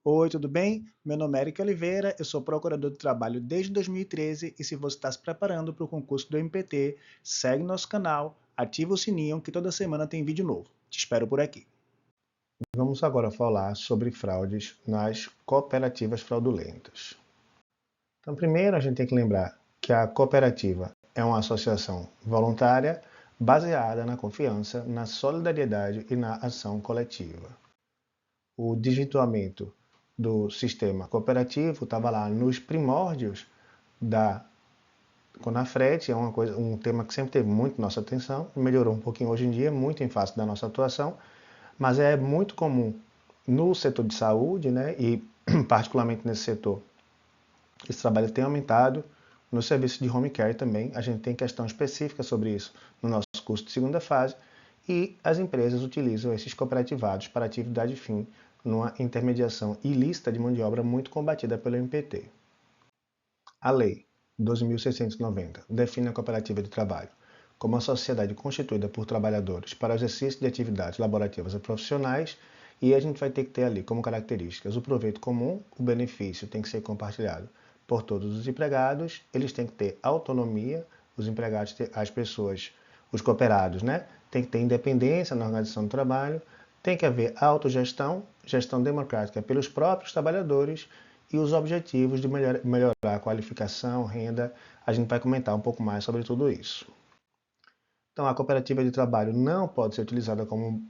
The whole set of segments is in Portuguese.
Oi, tudo bem? Meu nome é Eric Oliveira, eu sou procurador de trabalho desde 2013 e se você está se preparando para o concurso do MPT, segue nosso canal, ativa o sininho que toda semana tem vídeo novo. Te espero por aqui. Vamos agora falar sobre fraudes nas cooperativas fraudulentas. Então, primeiro a gente tem que lembrar que a cooperativa é uma associação voluntária baseada na confiança, na solidariedade e na ação coletiva. O desvirtuamento do sistema cooperativo estava lá nos primórdios da Conafred, é um tema que sempre teve muito nossa atenção, melhorou um pouquinho hoje em dia, muito em face da nossa atuação, mas é muito comum no setor de saúde, né, e particularmente nesse setor, esse trabalho tem aumentado. No serviço de home care também, a gente tem questão específica sobre isso no nosso curso de segunda fase, e as empresas utilizam esses cooperativados para atividade fim, numa intermediação ilícita de mão de obra muito combatida pelo MPT. A Lei 12.690 define a cooperativa de trabalho como uma sociedade constituída por trabalhadores para o exercício de atividades laborativas e profissionais, e a gente vai ter que ter ali como características o proveito comum, o benefício tem que ser compartilhado por todos os empregados, eles têm que ter autonomia, os empregados, as pessoas, os cooperados, né? Tem que ter independência na organização do trabalho, tem que haver autogestão, gestão democrática pelos próprios trabalhadores e os objetivos de melhorar a qualificação, renda. A gente vai comentar um pouco mais sobre tudo isso. Então, a cooperativa de trabalho não pode ser utilizada como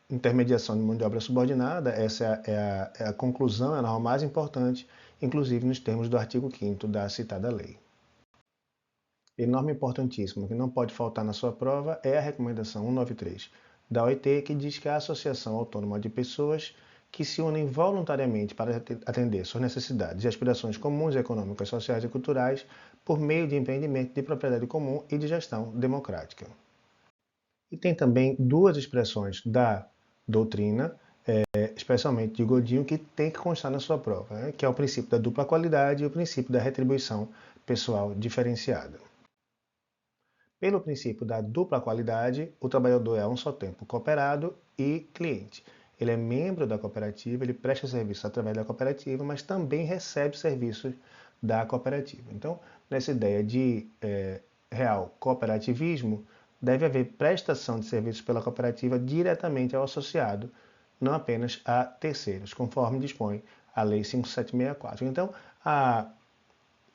intermediação de mão de obra subordinada. Essa é a conclusão, é a norma mais importante, inclusive nos termos do artigo 5º da citada lei. E norma importantíssima que não pode faltar na sua prova é a recomendação 193 da OIT, que diz que a associação autônoma de pessoas que se unem voluntariamente para atender suas necessidades e aspirações comuns econômicas, sociais e culturais por meio de empreendimento de propriedade comum e de gestão democrática. E tem também duas expressões da doutrina, especialmente de Godinho, que tem que constar na sua prova, né? Que é o princípio da dupla qualidade e o princípio da retribuição pessoal diferenciada. Pelo princípio da dupla qualidade, o trabalhador é a um só tempo cooperado e cliente. Ele é membro da cooperativa, ele presta serviço através da cooperativa, mas também recebe serviços da cooperativa. Então, nessa ideia de real cooperativismo, deve haver prestação de serviços pela cooperativa diretamente ao associado, não apenas a terceiros, conforme dispõe a Lei 5.764. Então, a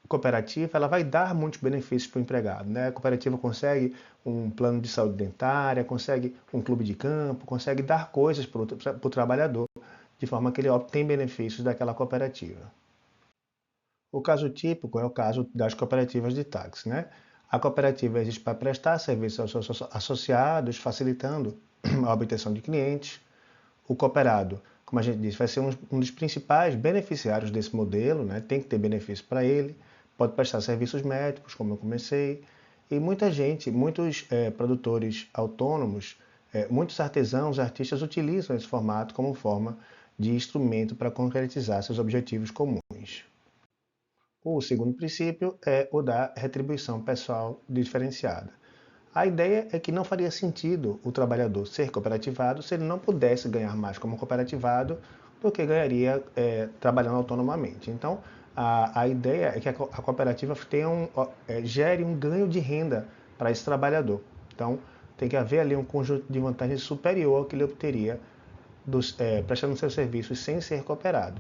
cooperativa ela vai dar muitos benefícios para o empregado, né? A cooperativa consegue um plano de saúde dentária, consegue um clube de campo, consegue dar coisas para o trabalhador, de forma que ele obtém benefícios daquela cooperativa. O caso típico é o caso das cooperativas de táxi, né? A cooperativa existe para prestar serviços aos seus associados, facilitando a obtenção de clientes. O cooperado, como a gente disse, vai ser um dos principais beneficiários desse modelo, né? Tem que ter benefício para ele, pode prestar serviços médicos, como eu comecei, e muita gente, muitos produtores autônomos, muitos artesãos, artistas utilizam esse formato como forma de instrumento para concretizar seus objetivos comuns. O segundo princípio é o da retribuição pessoal diferenciada. A ideia é que não faria sentido o trabalhador ser cooperativado se ele não pudesse ganhar mais como cooperativado do que ganharia trabalhando autonomamente. Então, a ideia é que a cooperativa tenha gere um ganho de renda para esse trabalhador. Então, tem que haver ali um conjunto de vantagens superior ao que ele obteria prestando seus serviços sem ser cooperado.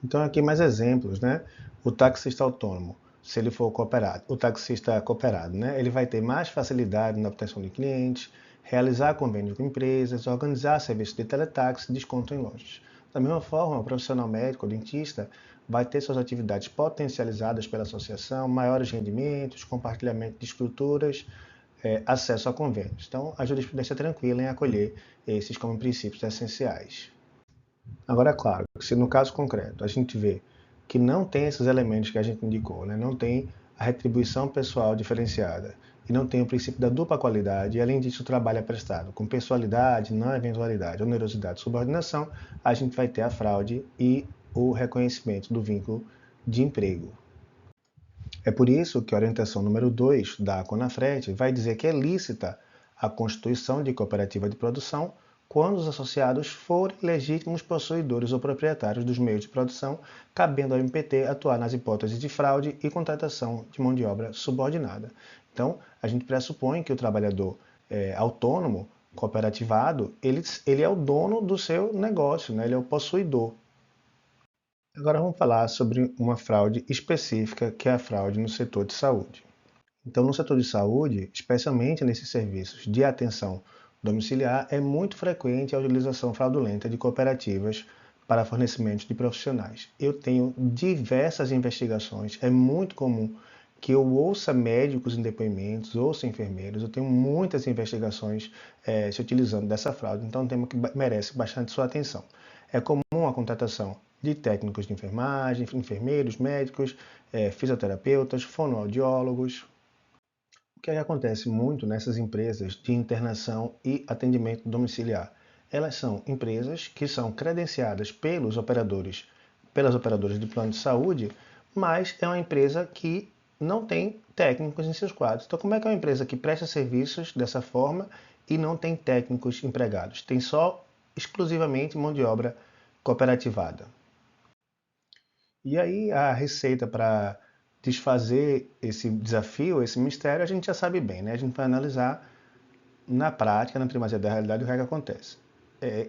Então, aqui mais exemplos, né? O taxista autônomo, se ele for cooperado, o taxista cooperado, né? Ele vai ter mais facilidade na obtenção de clientes, realizar convênios com empresas, organizar serviços de teletaxi, desconto em lojas. Da mesma forma, o profissional médico, o dentista, vai ter suas atividades potencializadas pela associação, maiores rendimentos, compartilhamento de estruturas, acesso a convênios. Então, a jurisprudência é tranquila em acolher esses como princípios essenciais. Agora, é claro, se no caso concreto a gente vê que não tem esses elementos que a gente indicou, né? Não tem a retribuição pessoal diferenciada e não tem o princípio da dupla qualidade, e além disso o trabalho é prestado com pessoalidade, não eventualidade, onerosidade, subordinação, a gente vai ter a fraude e o reconhecimento do vínculo de emprego. É por isso que a orientação número 2 da Conafred vai dizer que é lícita a constituição de cooperativa de produção quando os associados forem legítimos possuidores ou proprietários dos meios de produção, cabendo ao MPT atuar nas hipóteses de fraude e contratação de mão de obra subordinada. Então, a gente pressupõe que o trabalhador autônomo, cooperativado, ele é o dono do seu negócio, né? Ele é o possuidor. Agora vamos falar sobre uma fraude específica, que é a fraude no setor de saúde. Então, no setor de saúde, especialmente nesses serviços de atenção domiciliar, é muito frequente a utilização fraudulenta de cooperativas para fornecimento de profissionais. Eu tenho diversas investigações, é muito comum que eu ouça médicos em depoimentos, ouça enfermeiros, eu tenho muitas investigações se utilizando dessa fraude, então é um tema que merece bastante sua atenção. É comum a contratação de técnicos de enfermagem, enfermeiros, médicos, fisioterapeutas, fonoaudiólogos. O que acontece muito nessas empresas de internação e atendimento domiciliar? Elas são empresas que são credenciadas pelas operadoras de plano de saúde, mas é uma empresa que não tem técnicos em seus quadros. Então, como é que é uma empresa que presta serviços dessa forma e não tem técnicos empregados? Tem só exclusivamente mão de obra cooperativada. E aí a receita para desfazer esse desafio, esse mistério, a gente já sabe bem, né? A gente vai analisar na prática, na primazia da realidade, o que é que acontece.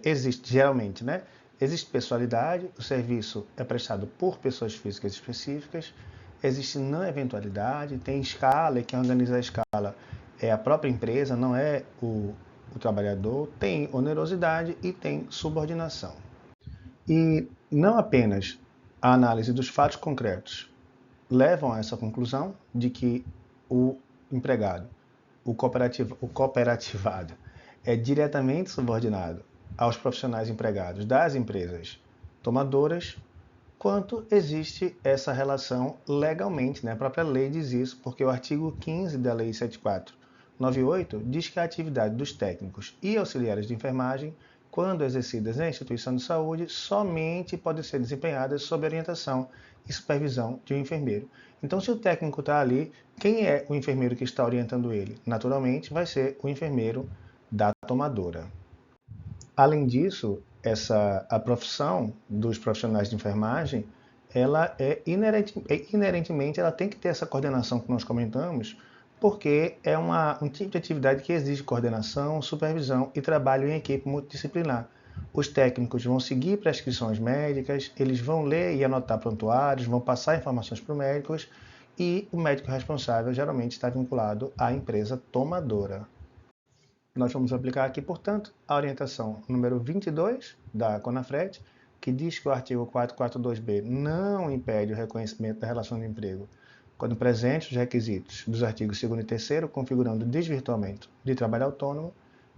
Existe, geralmente, né? Existe pessoalidade, o serviço é prestado por pessoas físicas específicas, existe não eventualidade, tem escala, e quem organiza a escala é a própria empresa, não é o trabalhador, tem onerosidade e tem subordinação. E não apenas a análise dos fatos concretos levam a essa conclusão de que o empregado, o cooperativado, é diretamente subordinado aos profissionais empregados das empresas tomadoras, quanto existe essa relação legalmente, né? A própria lei diz isso, porque o artigo 15 da Lei 7498 diz que a atividade dos técnicos e auxiliares de enfermagem, quando exercidas na instituição de saúde, somente pode ser desempenhada sob orientação e supervisão de um enfermeiro. Então, se o técnico está ali, quem é o enfermeiro que está orientando ele? Naturalmente, vai ser o enfermeiro da tomadora. Além disso, a profissão dos profissionais de enfermagem, ela inerentemente, ela tem que ter essa coordenação que nós comentamos, porque é um tipo de atividade que exige coordenação, supervisão e trabalho em equipe multidisciplinar. Os técnicos vão seguir prescrições médicas, eles vão ler e anotar prontuários, vão passar informações para os médicos e o médico responsável geralmente está vinculado à empresa tomadora. Nós vamos aplicar aqui, portanto, a orientação número 22 da CONAFRET, que diz que o artigo 442b não impede o reconhecimento da relação de emprego quando presentes os requisitos dos artigos 2º e 3º, configurando desvirtuamento de trabalho autônomo,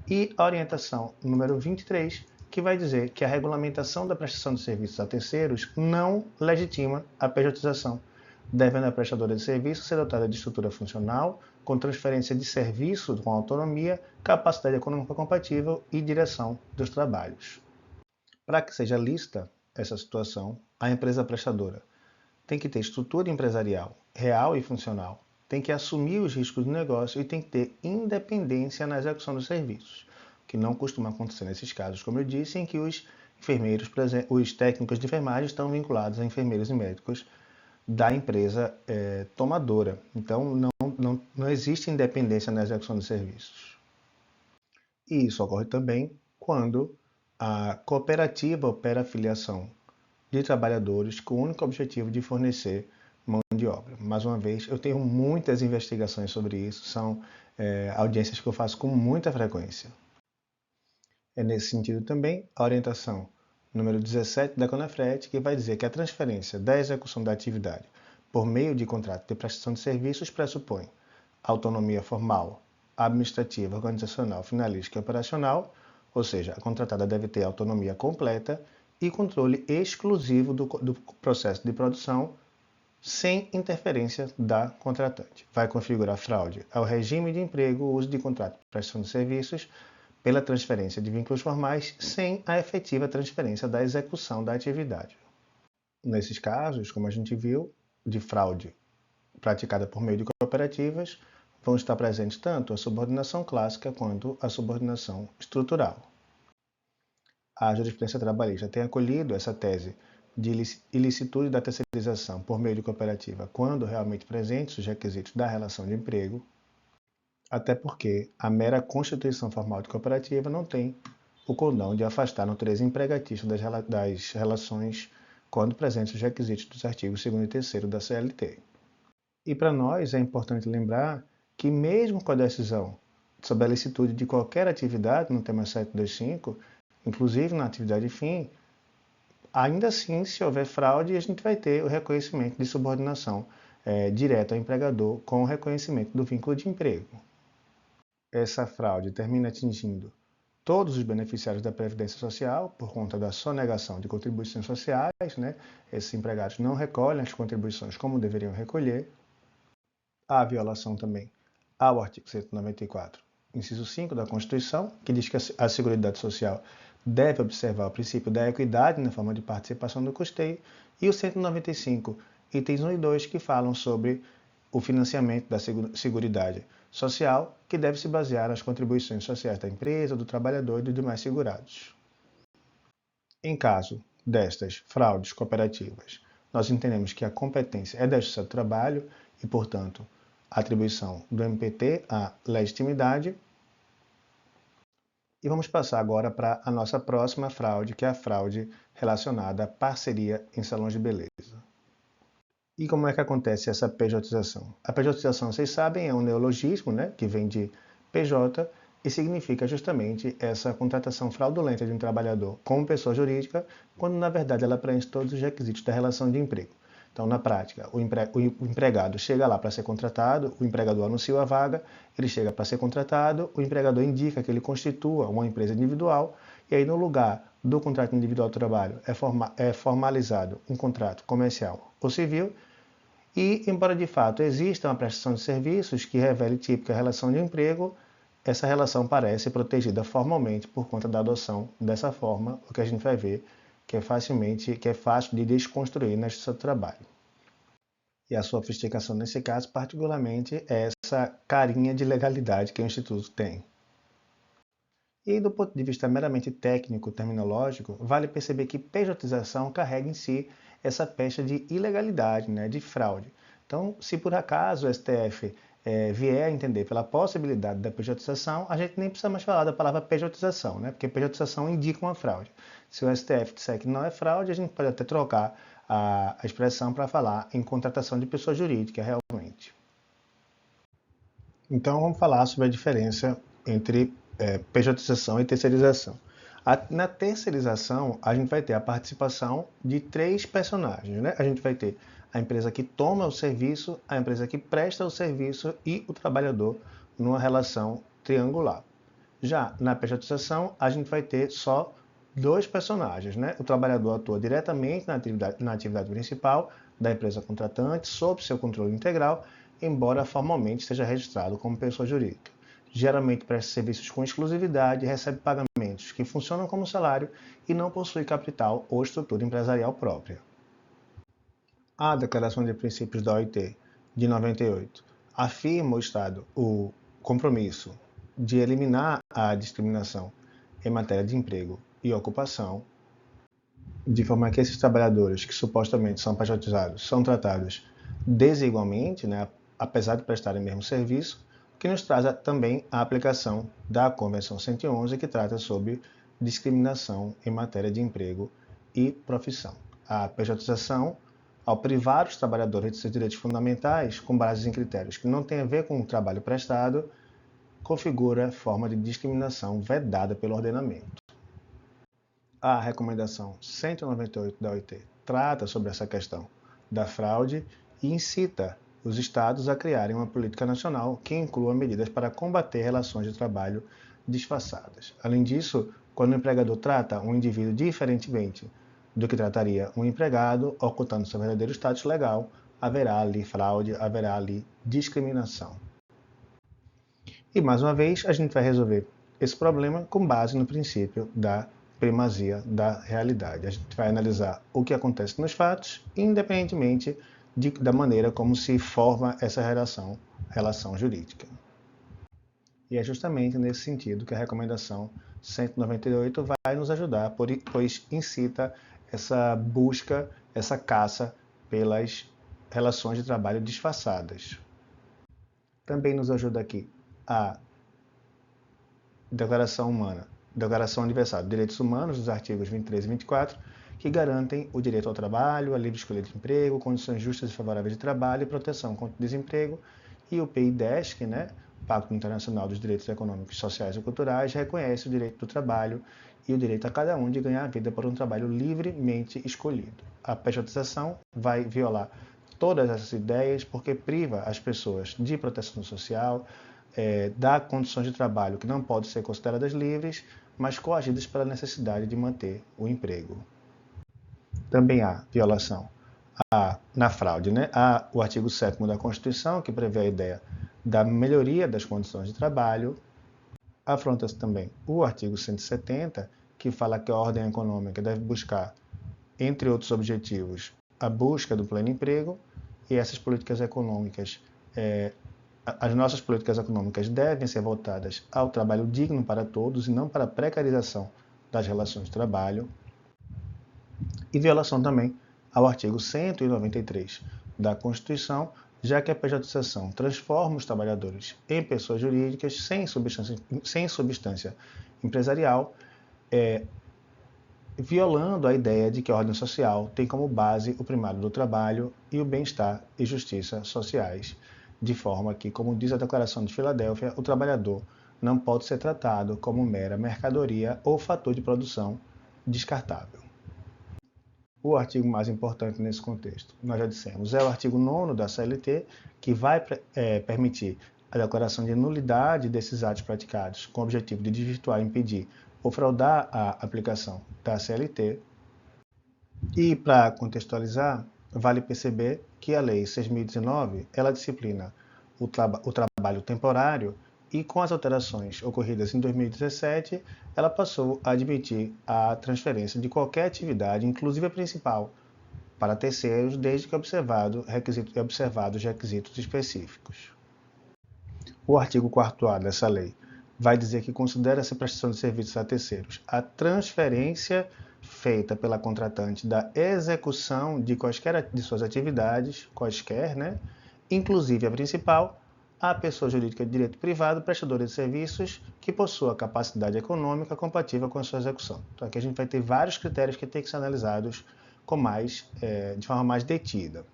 e a orientação número 23, que vai dizer que a regulamentação da prestação de serviços a terceiros não legitima a pejotização, devendo a prestadora de serviço ser dotada de estrutura funcional, com transferência de serviço com autonomia, capacidade econômica compatível e direção dos trabalhos. Para que seja lícita essa situação, a empresa prestadora tem que ter estrutura empresarial real e funcional, tem que assumir os riscos do negócio e tem que ter independência na execução dos serviços, que não costuma acontecer nesses casos, como eu disse, em que os técnicos de enfermagem estão vinculados a enfermeiros e médicos da empresa tomadora. Então, não existe independência na execução dos serviços. E isso ocorre também quando a cooperativa opera a filiação de trabalhadores com o único objetivo de fornecer mão de obra. Mais uma vez, eu tenho muitas investigações sobre isso, são audiências que eu faço com muita frequência. É nesse sentido também a orientação número 17 da CONAFRET, que vai dizer que a transferência da execução da atividade por meio de contrato de prestação de serviços pressupõe autonomia formal, administrativa, organizacional, finalística e operacional, ou seja, a contratada deve ter autonomia completa e controle exclusivo do processo de produção sem interferência da contratante. Vai configurar fraude ao regime de emprego, uso de contrato de prestação de serviços, pela transferência de vínculos formais sem a efetiva transferência da execução da atividade. Nesses casos, como a gente viu, de fraude praticada por meio de cooperativas, vão estar presentes tanto a subordinação clássica quanto a subordinação estrutural. a jurisprudência trabalhista tem acolhido essa tese de ilicitude da terceirização por meio de cooperativa quando realmente presentes os requisitos da relação de emprego, até porque a mera constituição formal de cooperativa não tem o condão de afastar a natureza empregatícia das relações quando presentes os requisitos dos artigos 2º e 3º da CLT. E para nós é importante lembrar que mesmo com a decisão sobre a licitude de qualquer atividade no tema 725, inclusive na atividade fim, ainda assim, se houver fraude, a gente vai ter o reconhecimento de subordinação direta ao empregador com o reconhecimento do vínculo de emprego. Essa fraude termina atingindo todos os beneficiários da Previdência Social por conta da sonegação de contribuições sociais, né? Esses empregados não recolhem as contribuições como deveriam recolher. Há violação também ao artigo 194, inciso 5 da Constituição, que diz que a Seguridade Social deve observar o princípio da equidade na forma de participação do custeio, e o 195, itens 1 e 2, que falam sobre o financiamento da Seguridade Social, que deve se basear nas contribuições sociais da empresa, do trabalhador e dos demais segurados. Em caso destas fraudes cooperativas, nós entendemos que a competência é da Justiça do Trabalho e, portanto, a atribuição do MPT à legitimidade. E vamos passar agora para a nossa próxima fraude, que é a fraude relacionada à parceria em salões de beleza. E como é que acontece essa pejotização? A pejotização, vocês sabem, é um neologismo, né, que vem de PJ e significa justamente essa contratação fraudulenta de um trabalhador como pessoa jurídica, quando na verdade ela preenche todos os requisitos da relação de emprego. Então, na prática, o empregado chega lá para ser contratado, o empregador anuncia a vaga, ele chega para ser contratado, o empregador indica que ele constitua uma empresa individual, e aí no lugar do contrato individual de trabalho é formalizado um contrato comercial ou civil, e, embora de fato exista uma prestação de serviços que revele típica relação de emprego, essa relação parece protegida formalmente por conta da adoção dessa forma, o que a gente vai ver que é fácil de desconstruir na Justiça do Trabalho. E a sofisticação nesse caso, particularmente, é essa carinha de legalidade que o Instituto tem. E do ponto de vista meramente técnico, terminológico, vale perceber que pejotização carrega em si essa pecha de ilegalidade, né, de fraude. Então, se por acaso o STF vier a entender pela possibilidade da pejotização, a gente nem precisa mais falar da palavra pejotização, né, porque pejotização indica uma fraude. Se o STF disser que não é fraude, a gente pode até trocar a expressão para falar em contratação de pessoa jurídica, realmente. Então, vamos falar sobre a diferença entre pejotização e terceirização. Na terceirização, a gente vai ter a participação de 3 personagens, né? A gente vai ter a empresa que toma o serviço, a empresa que presta o serviço e o trabalhador numa relação triangular. Já na pejotização, a gente vai ter só 2 personagens, né? O trabalhador atua diretamente na atividade principal da empresa contratante, sob seu controle integral, embora formalmente seja registrado como pessoa jurídica. Geralmente presta serviços com exclusividade, recebe pagamentos que funcionam como salário e não possui capital ou estrutura empresarial própria. A Declaração de Princípios da OIT, de 98, afirma o Estado o compromisso de eliminar a discriminação em matéria de emprego e ocupação, de forma que esses trabalhadores que supostamente são pejotizados são tratados desigualmente, né, apesar de prestarem o mesmo serviço, que nos traz também a aplicação da Convenção 111, que trata sobre discriminação em matéria de emprego e profissão. A pejotização, ao privar os trabalhadores de seus direitos fundamentais, com base em critérios que não têm a ver com o trabalho prestado, configura forma de discriminação vedada pelo ordenamento. A recomendação 198 da OIT trata sobre essa questão da fraude e incita os estados a criarem uma política nacional que inclua medidas para combater relações de trabalho disfarçadas. Além disso, quando o empregador trata um indivíduo diferentemente do que trataria um empregado, ocultando seu verdadeiro status legal, haverá ali fraude, haverá ali discriminação. E mais uma vez, a gente vai resolver esse problema com base no princípio da primazia da realidade. A gente vai analisar o que acontece nos fatos, independentemente da maneira como se forma essa relação jurídica. E é justamente nesse sentido que a recomendação 198 vai nos ajudar, pois incita essa busca, essa caça pelas relações de trabalho disfarçadas. Também nos ajuda aqui a Declaração Universal de Direitos Humanos, dos artigos 23 e 24, que garantem o direito ao trabalho, a livre escolha de emprego, condições justas e favoráveis de trabalho e proteção contra o desemprego. E o PIDESC, Pacto Internacional dos Direitos Econômicos, Sociais e Culturais, reconhece o direito do trabalho e o direito a cada um de ganhar a vida por um trabalho livremente escolhido. A pejotização vai violar todas essas ideias porque priva as pessoas de proteção social, dá condições de trabalho que não podem ser consideradas livres, mas coagidas pela necessidade de manter o emprego. Também há violação na fraude. Há o artigo 7º da Constituição, que prevê a ideia da melhoria das condições de trabalho. Afronta-se também o artigo 170, que fala que a ordem econômica deve buscar, entre outros objetivos, a busca do pleno emprego, e essas políticas econômicas, as nossas políticas econômicas devem ser voltadas ao trabalho digno para todos e não para a precarização das relações de trabalho. E violação também ao artigo 193 da Constituição, já que a pejotização transforma os trabalhadores em pessoas jurídicas sem substância empresarial, violando a ideia de que a ordem social tem como base o primário do trabalho e o bem-estar e justiça sociais, de forma que, como diz a Declaração de Filadélfia, o trabalhador não pode ser tratado como mera mercadoria ou fator de produção descartável. O artigo mais importante nesse contexto, nós já dissemos, é o artigo 9º da CLT, que vai permitir a declaração de nulidade desses atos praticados com o objetivo de desvirtuar, impedir ou fraudar a aplicação da CLT. E, para contextualizar, vale perceber que a Lei 6.019, ela disciplina o trabalho temporário, e com as alterações ocorridas em 2017, ela passou a admitir a transferência de qualquer atividade, inclusive a principal, para terceiros, desde que observados requisitos específicos. O artigo 4º dessa lei vai dizer que considera essa prestação de serviços a terceiros a transferência feita pela contratante da execução de quaisquer de suas atividades, inclusive a principal, a pessoa jurídica de direito privado prestadora de serviços que possua capacidade econômica compatível com a sua execução. Então aqui a gente vai ter vários critérios que têm que ser analisados de forma mais detida.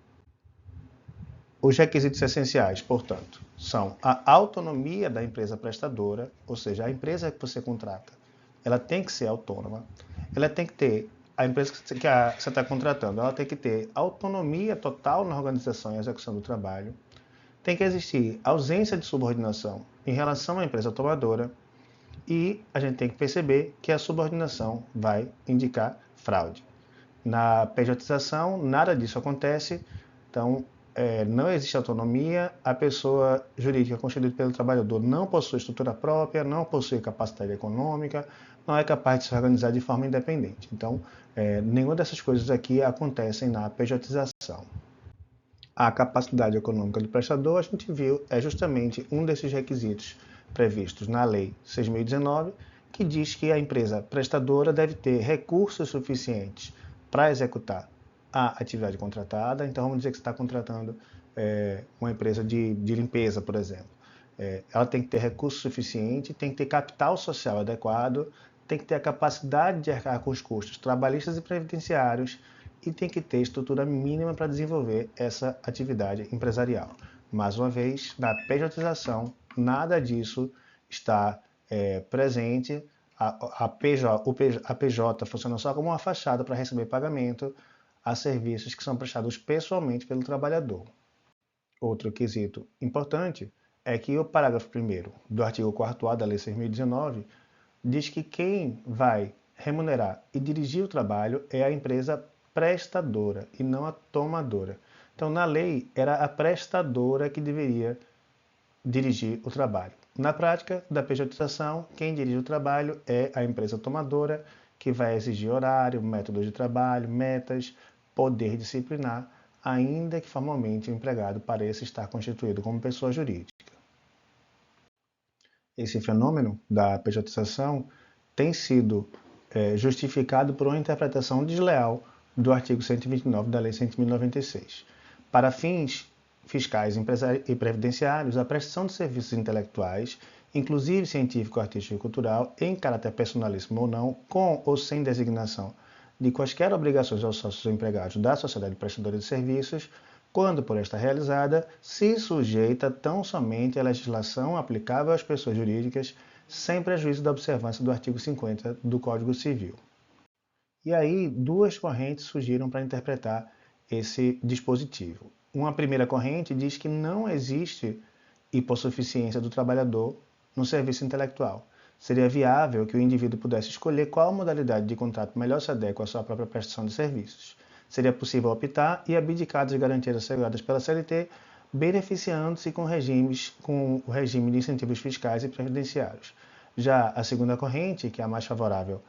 Os requisitos essenciais, portanto, são a autonomia da empresa prestadora, ou seja, a empresa que você contrata, ela tem que ser autônoma, ela tem que ter, a empresa que você está contratando, ela tem que ter autonomia total na organização e execução do trabalho, tem que existir ausência de subordinação em relação à empresa tomadora, e a gente tem que perceber que a subordinação vai indicar fraude. Na pejotização, nada disso acontece, então não existe autonomia, a pessoa jurídica constituída pelo trabalhador não possui estrutura própria, não possui capacidade econômica, não é capaz de se organizar de forma independente. Então, nenhuma dessas coisas aqui acontecem na pejotização. A capacidade econômica do prestador, a gente viu, é justamente um desses requisitos previstos na Lei 6.019, que diz que a empresa prestadora deve ter recursos suficientes para executar a atividade contratada. Então, vamos dizer que você está contratando uma empresa de limpeza, por exemplo. Ela tem que ter recurso suficiente, tem que ter capital social adequado, tem que ter a capacidade de arcar com os custos trabalhistas e previdenciários, e tem que ter estrutura mínima para desenvolver essa atividade empresarial. Mais uma vez, na pejotização, nada disso está presente. A PJ funciona só como uma fachada para receber pagamento a serviços que são prestados pessoalmente pelo trabalhador. Outro quesito importante é que o parágrafo 1º do artigo 4º da Lei 6.019 diz que quem vai remunerar e dirigir o trabalho é a empresa prestadora e não a tomadora. Então, na lei, era a prestadora que deveria dirigir o trabalho. Na prática da pejotização, quem dirige o trabalho é a empresa tomadora, que vai exigir horário, métodos de trabalho, metas, poder disciplinar, ainda que formalmente o empregado pareça estar constituído como pessoa jurídica. Esse fenômeno da pejotização tem sido justificado por uma interpretação desleal do artigo 129 da Lei 100.096. Para fins fiscais e previdenciários, a prestação de serviços intelectuais, inclusive científico, artístico e cultural, em caráter personalíssimo ou não, com ou sem designação de quaisquer obrigações aos sócios ou empregados da sociedade prestadora de serviços, quando por esta realizada, se sujeita tão somente à legislação aplicável às pessoas jurídicas, sem prejuízo da observância do artigo 50 do Código Civil. E aí, duas correntes surgiram para interpretar esse dispositivo. Uma primeira corrente diz que não existe hipossuficiência do trabalhador no serviço intelectual. Seria viável que o indivíduo pudesse escolher qual modalidade de contrato melhor se adequa à sua própria prestação de serviços. Seria possível optar e abdicar das garantias asseguradas pela CLT, beneficiando-se com o regime de incentivos fiscais e previdenciários. Já a segunda corrente, que é a mais favorável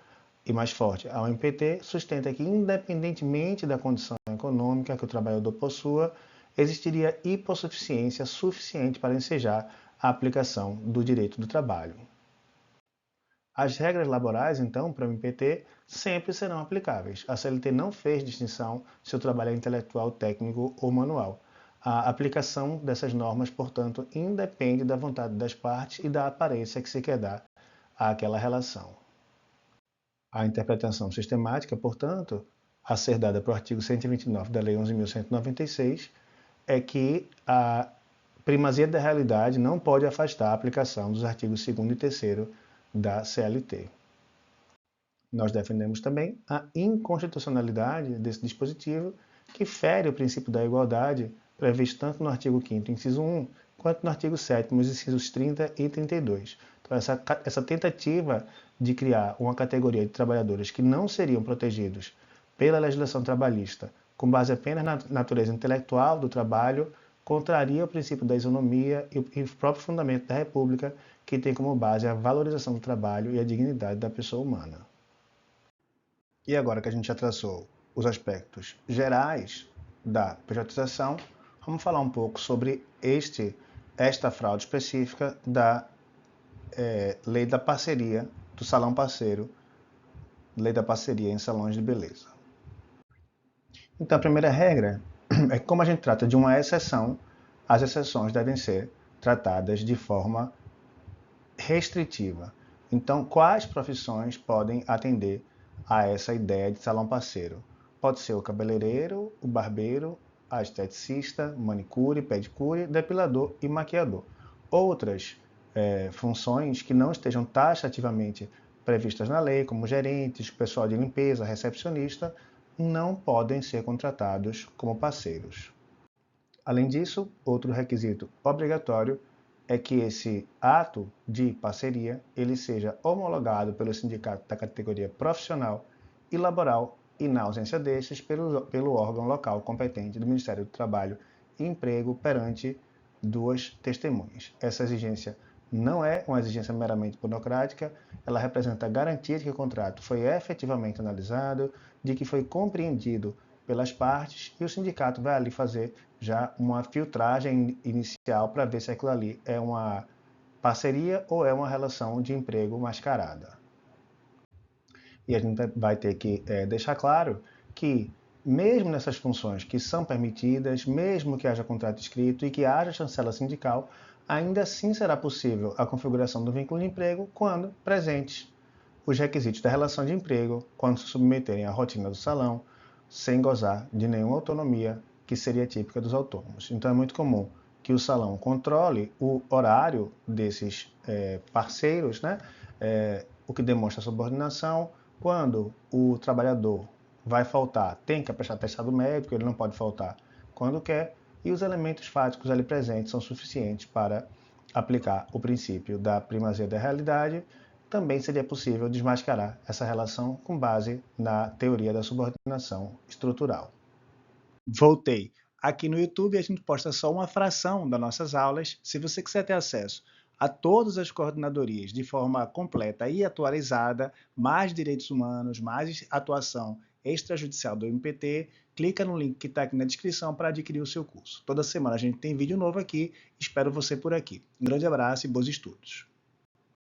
e mais forte ao MPT, sustenta que, independentemente da condição econômica que o trabalhador possua, existiria hipossuficiência suficiente para ensejar a aplicação do direito do trabalho. As regras laborais, então, para o MPT, sempre serão aplicáveis. A CLT não fez distinção se o trabalho é intelectual, técnico ou manual. A aplicação dessas normas, portanto, independe da vontade das partes e da aparência que se quer dar àquela relação. A interpretação sistemática, portanto, a ser dada para o artigo 129 da Lei 11.196, é que a primazia da realidade não pode afastar a aplicação dos artigos 2º e 3º da CLT. Nós defendemos também a inconstitucionalidade desse dispositivo, que fere o princípio da igualdade previsto tanto no artigo 5º, inciso 1, quanto no artigo 7º, os incisos 30 e 32. Então, essa tentativa de criar uma categoria de trabalhadores que não seriam protegidos pela legislação trabalhista, com base apenas na natureza intelectual do trabalho, contraria o princípio da isonomia e o próprio fundamento da República, que tem como base a valorização do trabalho e a dignidade da pessoa humana. E agora que a gente já traçou os aspectos gerais da pejotização, vamos falar um pouco sobre esta fraude específica da lei da parceria, do salão parceiro, lei da parceria em salões de beleza. Então, a primeira regra é que, como a gente trata de uma exceção, as exceções devem ser tratadas de forma restritiva. Então, quais profissões podem atender a essa ideia de salão parceiro? Pode ser o cabeleireiro, o barbeiro, a esteticista, manicure, pedicure, depilador e maquiador. Outras funções que não estejam taxativamente previstas na lei, como gerentes, pessoal de limpeza, recepcionista, não podem ser contratados como parceiros. Além disso, outro requisito obrigatório é que esse ato de parceria ele seja homologado pelo sindicato da categoria profissional e laboral e, na ausência destes, pelo órgão local competente do Ministério do Trabalho e Emprego perante duas testemunhas. Essa exigência não é uma exigência meramente burocrática, ela representa a garantia de que o contrato foi efetivamente analisado, de que foi compreendido pelas partes e o sindicato vai ali fazer já uma filtragem inicial para ver se aquilo ali é uma parceria ou é uma relação de emprego mascarada. E a gente vai ter que deixar claro que, mesmo nessas funções que são permitidas, mesmo que haja contrato escrito e que haja chancela sindical, ainda assim será possível a configuração do vínculo de emprego quando presentes os requisitos da relação de emprego, quando se submeterem à rotina do salão, sem gozar de nenhuma autonomia que seria típica dos autônomos. Então é muito comum que o salão controle o horário desses parceiros, né? O que demonstra subordinação. Quando o trabalhador vai faltar, tem que prestar atestado médico, ele não pode faltar quando quer, e os elementos fáticos ali presentes são suficientes para aplicar o princípio da primazia da realidade. Também seria possível desmascarar essa relação com base na teoria da subordinação estrutural. Voltei. Aqui no YouTube a gente posta só uma fração das nossas aulas. Se você quiser ter acesso a todas as coordenadorias de forma completa e atualizada, mais direitos humanos, mais atuação extrajudicial do MPT, clica no link que está aqui na descrição para adquirir o seu curso. Toda semana a gente tem vídeo novo aqui, espero você por aqui. Um grande abraço e bons estudos!